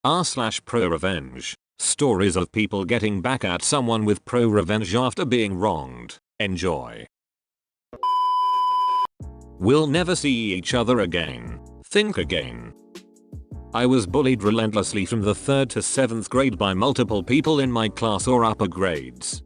r/ProRevenge. Stories of people getting back at someone with pro-revenge after being wronged. Enjoy. We'll never see each other again. Think again. I was bullied relentlessly from the 3rd to 7th grade by multiple people in my class or upper grades.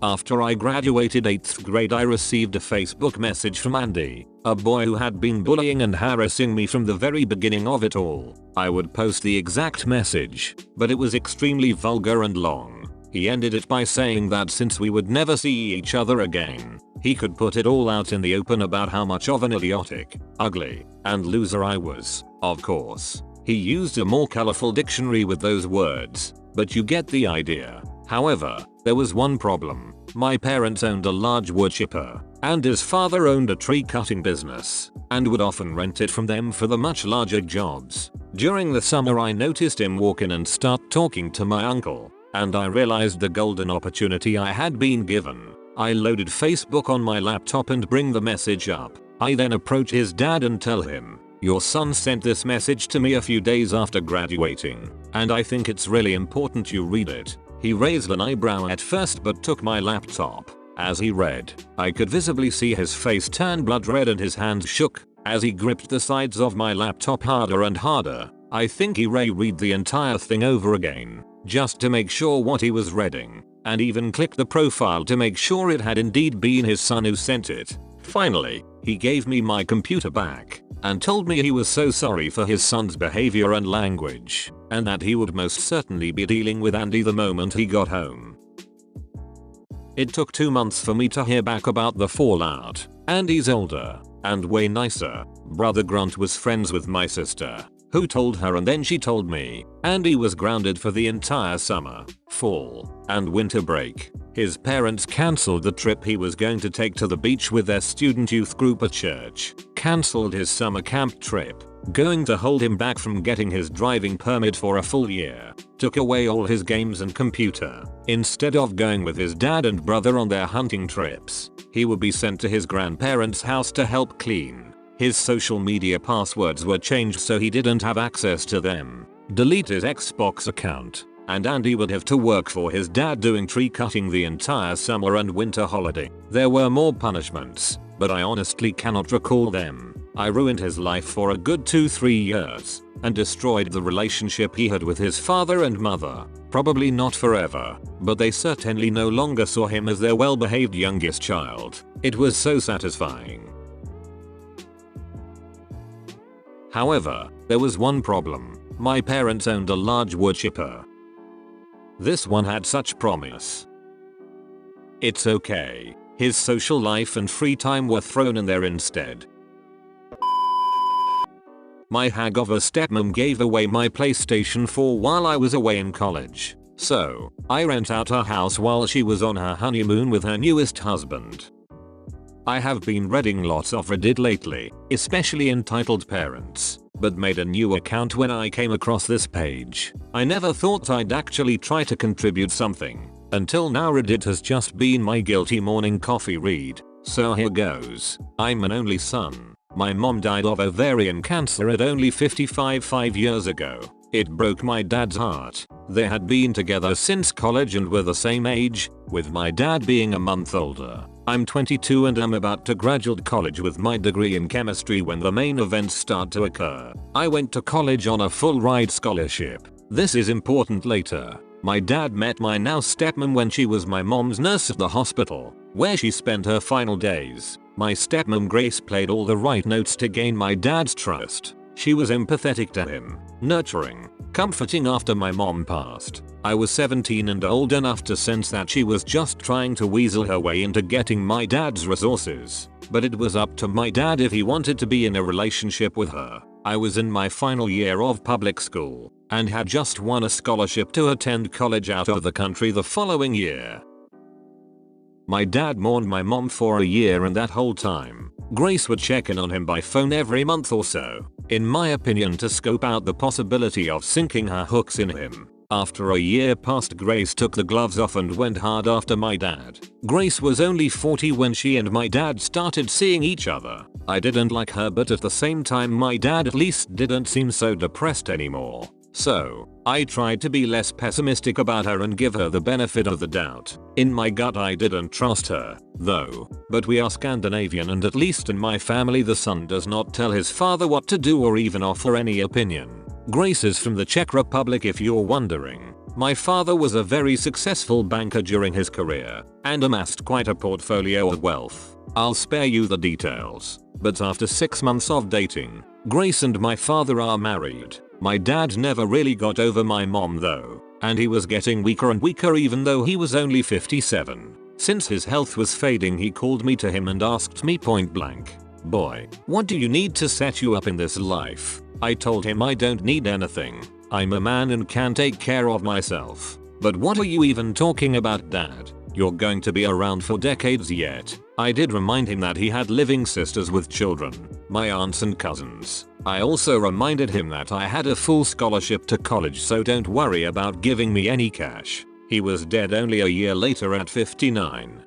After I graduated 8th grade, I received a Facebook message from Andy, a boy who had been bullying and harassing me from the very beginning of it all. I would post the exact message, but it was extremely vulgar and long. He ended it by saying that since we would never see each other again, he could put it all out in the open about how much of an idiotic, ugly, and loser I was. Of course, he used a more colorful dictionary with those words, but you get the idea. However, there was one problem. My parents owned a large wood chipper, and his father owned a tree cutting business, and would often rent it from them for the much larger jobs. During the summer, I noticed him walk in and start talking to my uncle, and I realized the golden opportunity I had been given. I loaded Facebook on my laptop and bring the message up. I then approach his dad and tell him, "Your son sent this message to me a few days after graduating, and I think it's really important you read it." He raised an eyebrow at first but took my laptop. As he read, I could visibly see his face turn blood red and his hands shook as he gripped the sides of my laptop harder and harder. I think he reread the entire thing over again, just to make sure what he was reading, and even clicked the profile to make sure it had indeed been his son who sent it. Finally, he gave me my computer back and told me he was so sorry for his son's behavior and language, and that he would most certainly be dealing with Andy the moment he got home. It took 2 months for me to hear back about the fallout. Andy's older, and way nicer, brother Grant was friends with my sister, who told her, and then she told me. Andy was grounded for the entire summer, fall, and winter break. His parents cancelled the trip he was going to take to the beach with their student youth group at church, cancelled his summer camp trip, going to hold him back from getting his driving permit for a full year, took away all his games and computer. Instead of going with his dad and brother on their hunting trips, he would be sent to his grandparents' house to help clean. His social media passwords were changed so he didn't have access to them, delete his Xbox account, and Andy would have to work for his dad doing tree cutting the entire summer and winter holiday. There were more punishments, but I honestly cannot recall them. I ruined his life for a good 2-3 years, and destroyed the relationship he had with his father and mother. Probably not forever, but they certainly no longer saw him as their well-behaved youngest child. It was so satisfying. However, there was one problem. My parents owned a large wood chipper. This one had such promise. It's okay. His social life and free time were thrown in there instead. My hag of a stepmom gave away my PlayStation 4 while I was away in college. So, I rent out her house while she was on her honeymoon with her newest husband. I have been reading lots of Reddit lately, especially entitled parents, but made a new account when I came across this page. I never thought I'd actually try to contribute something. Until now, Reddit has just been my guilty morning coffee read. So here goes. I'm an only son. My mom died of ovarian cancer at only 55 5 years ago. It broke my dad's heart. They had been together since college and were the same age, with my dad being a month older. I'm 22 and I'm about to graduate college with my degree in chemistry when the main events start to occur. I went to college on a full ride scholarship. This is important later. My dad met my now stepmom when she was my mom's nurse at the hospital, where she spent her final days. My stepmom Grace played all the right notes to gain my dad's trust. She was empathetic to him, nurturing, comforting after my mom passed. I was 17 and old enough to sense that she was just trying to weasel her way into getting my dad's resources. But it was up to my dad if he wanted to be in a relationship with her. I was in my final year of public school and had just won a scholarship to attend college out of the country the following year. My dad mourned my mom for a year, and that whole time, Grace would check in on him by phone every month or so, in my opinion to scope out the possibility of sinking her hooks in him. After a year passed, Grace took the gloves off and went hard after my dad. Grace was only 40 when she and my dad started seeing each other. I didn't like her, but at the same time my dad at least didn't seem so depressed anymore. So, I tried to be less pessimistic about her and give her the benefit of the doubt. In my gut I didn't trust her, though, but we are Scandinavian and at least in my family the son does not tell his father what to do or even offer any opinion. Grace is from the Czech Republic if you're wondering. My father was a very successful banker during his career and amassed quite a portfolio of wealth. I'll spare you the details, but after 6 months of dating, Grace and my father are married. My dad never really got over my mom though, and he was getting weaker and weaker even though he was only 57. Since his health was fading he called me to him and asked me point blank, "Boy, what do you need to set you up in this life?" I told him I don't need anything. I'm a man and can take care of myself. But what are you even talking about, Dad? You're going to be around for decades yet. I did remind him that he had living sisters with children, my aunts and cousins. I also reminded him that I had a full scholarship to college, so don't worry about giving me any cash. He was dead only a year later at 59.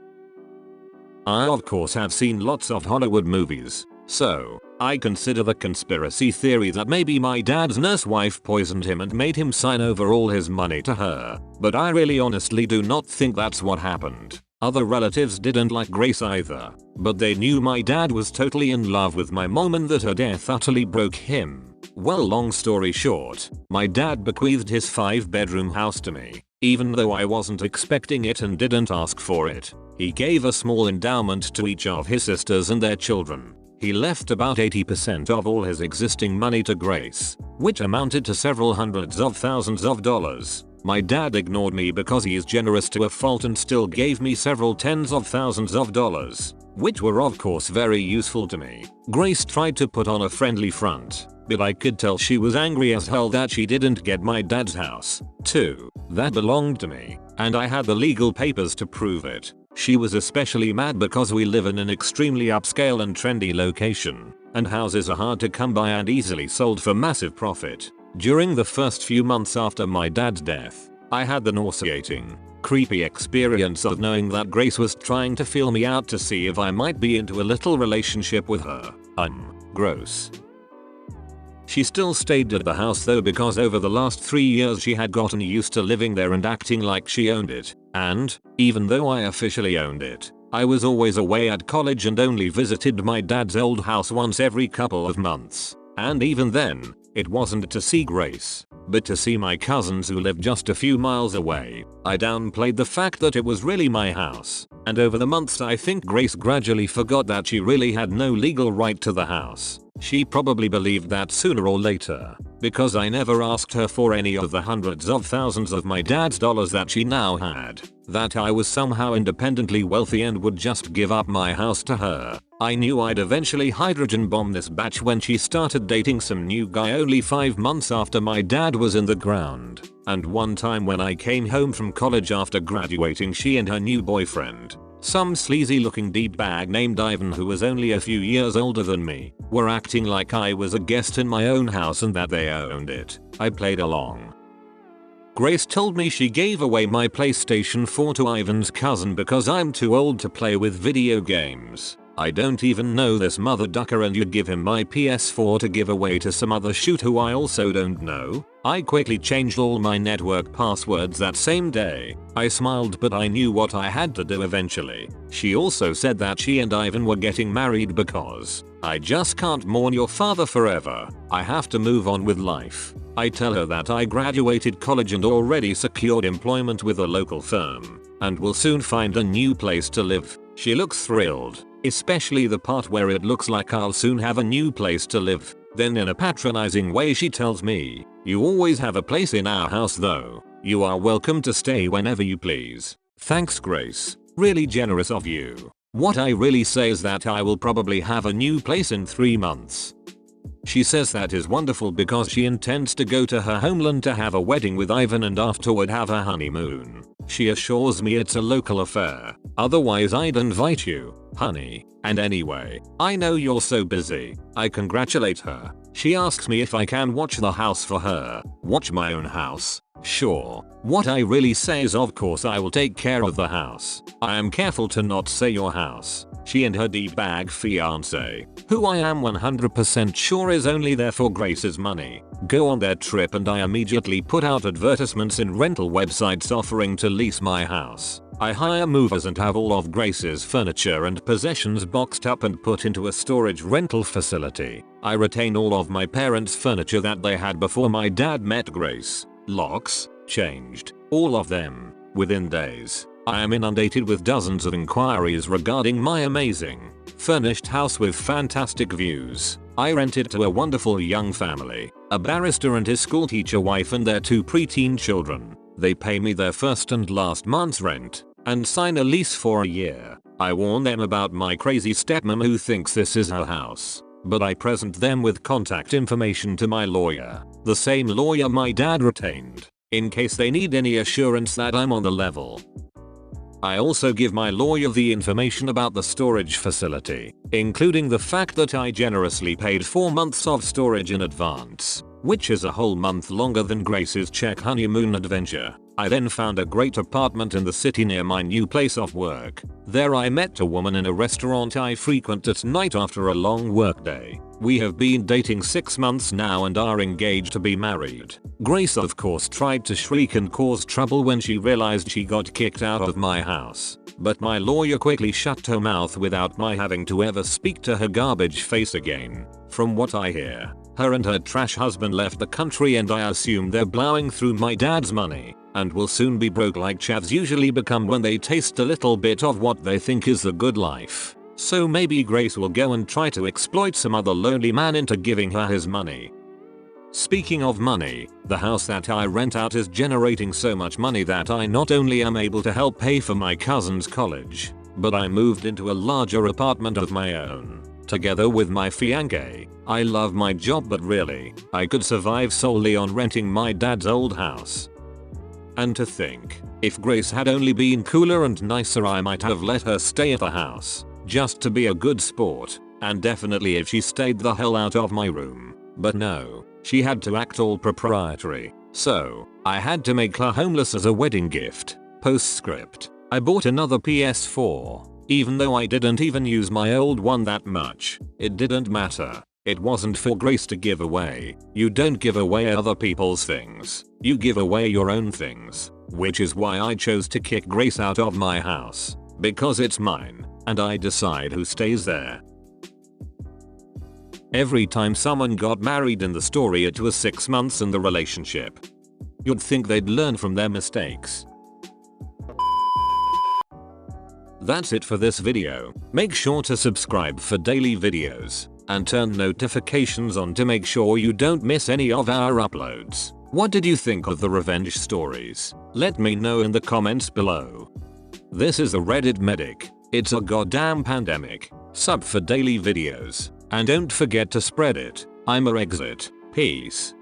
I of course have seen lots of Hollywood movies, so I consider the conspiracy theory that maybe my dad's nurse wife poisoned him and made him sign over all his money to her, but I really honestly do not think that's what happened. Other relatives didn't like Grace either, but they knew my dad was totally in love with my mom and that her death utterly broke him. Well, long story short, my dad bequeathed his 5-bedroom house to me, even though I wasn't expecting it and didn't ask for it. He gave a small endowment to each of his sisters and their children. He left about 80% of all his existing money to Grace, which amounted to several hundreds of thousands of dollars. My dad ignored me because he is generous to a fault and still gave me several tens of thousands of dollars, which were of course very useful to me. Grace tried to put on a friendly front, but I could tell she was angry as hell that she didn't get my dad's house, too. That belonged to me, and I had the legal papers to prove it. She was especially mad because we live in an extremely upscale and trendy location, and houses are hard to come by and easily sold for massive profit. During the first few months after my dad's death, I had the nauseating, creepy experience of knowing that Grace was trying to feel me out to see if I might be into a little relationship with her. Gross. She still stayed at the house though because over the last 3 years she had gotten used to living there and acting like she owned it. And, even though I officially owned it, I was always away at college and only visited my dad's old house once every couple of months. And even then, it wasn't to see Grace, but to see my cousins who lived just a few miles away. I downplayed the fact that it was really my house, and over the months I think Grace gradually forgot that she really had no legal right to the house. She probably believed that sooner or later, because I never asked her for any of the hundreds of thousands of my dad's dollars that she now had, that I was somehow independently wealthy and would just give up my house to her. I knew I'd eventually hydrogen bomb this batch when she started dating some new guy only 5 months after my dad was in the ground. And one time when I came home from college after graduating, she and her new boyfriend, some sleazy looking d-bag named Ivan who was only a few years older than me, were acting like I was a guest in my own house and that they owned it. I played along. Grace told me she gave away my PlayStation 4 to Ivan's cousin because I'm too old to play with video games. I don't even know this mother ducker and you'd give him my PS4 to give away to some other shoot who I also don't know. I quickly changed all my network passwords that same day. I smiled but I knew what I had to do eventually. She also said that she and Ivan were getting married because I just can't mourn your father forever. I have to move on with life. I tell her that I graduated college and already secured employment with a local firm and will soon find a new place to live. She looks thrilled, especially the part where it looks like I'll soon have a new place to live. Then in a patronizing way she tells me, "You always have a place in our house though. You are welcome to stay whenever you please." Thanks Grace, really generous of you. What I really say is that I will probably have a new place in 3 months. She says that is wonderful because she intends to go to her homeland to have a wedding with Ivan and afterward have a honeymoon. She assures me it's a local affair, otherwise I'd invite you, honey. And anyway, I know you're so busy. I congratulate her. She asks me if I can watch the house for her. Watch my own house? Sure. What I really say is of course I will take care of the house. I am careful to not say your house. She and her D-bag fiance, who I am 100% sure is only there for Grace's money, go on their trip, and I immediately put out advertisements in rental websites offering to lease my house. I hire movers and have all of Grace's furniture and possessions boxed up and put into a storage rental facility. I retain all of my parents' furniture that they had before my dad met Grace. Locks, changed, all of them, within days. I am inundated with dozens of inquiries regarding my amazing, furnished house with fantastic views. I rent it to a wonderful young family, a barrister and his schoolteacher wife and their 2 preteen children. They pay me their first and last month's rent, and sign a lease for a year. I warn them about my crazy stepmom who thinks this is her house, but I present them with contact information to my lawyer, the same lawyer my dad retained, in case they need any assurance that I'm on the level. I also give my lawyer the information about the storage facility, including the fact that I generously paid 4 months of storage in advance, which is a whole month longer than Grace's Czech honeymoon adventure. I then found a great apartment in the city near my new place of work. There I met a woman in a restaurant I frequent at night after a long workday. We have been dating 6 months now and are engaged to be married. Grace of course tried to shriek and cause trouble when she realized she got kicked out of my house, but my lawyer quickly shut her mouth without my having to ever speak to her garbage face again. From what I hear, her and her trash husband left the country and I assume they're blowing through my dad's money, and will soon be broke like chavs usually become when they taste a little bit of what they think is the good life. So maybe Grace will go and try to exploit some other lonely man into giving her his money. Speaking of money, the house that I rent out is generating so much money that I not only am able to help pay for my cousin's college, but I moved into a larger apartment of my own, together with my fiancé. I love my job, but really, I could survive solely on renting my dad's old house. And to think, if Grace had only been cooler and nicer, I might have let her stay at the house, just to be a good sport, and definitely if she stayed the hell out of my room. But no, she had to act all proprietary, so I had to make her homeless as a wedding gift. Postscript: I bought another PS4, even though I didn't even use my old one that much. It didn't matter. It wasn't for Grace to give away. You don't give away other people's things. You give away your own things. Which is why I chose to kick Grace out of my house. Because it's mine, and I decide who stays there. Every time someone got married in the story, it was 6 months in the relationship. You'd think they'd learn from their mistakes. That's it for this video. Make sure to subscribe for daily videos, and turn notifications on to make sure you don't miss any of our uploads. What did you think of the revenge stories? Let me know in the comments below. This is a Reddit medic. It's a goddamn pandemic. Sub for daily videos, and don't forget to spread it. I'm a exit. Peace.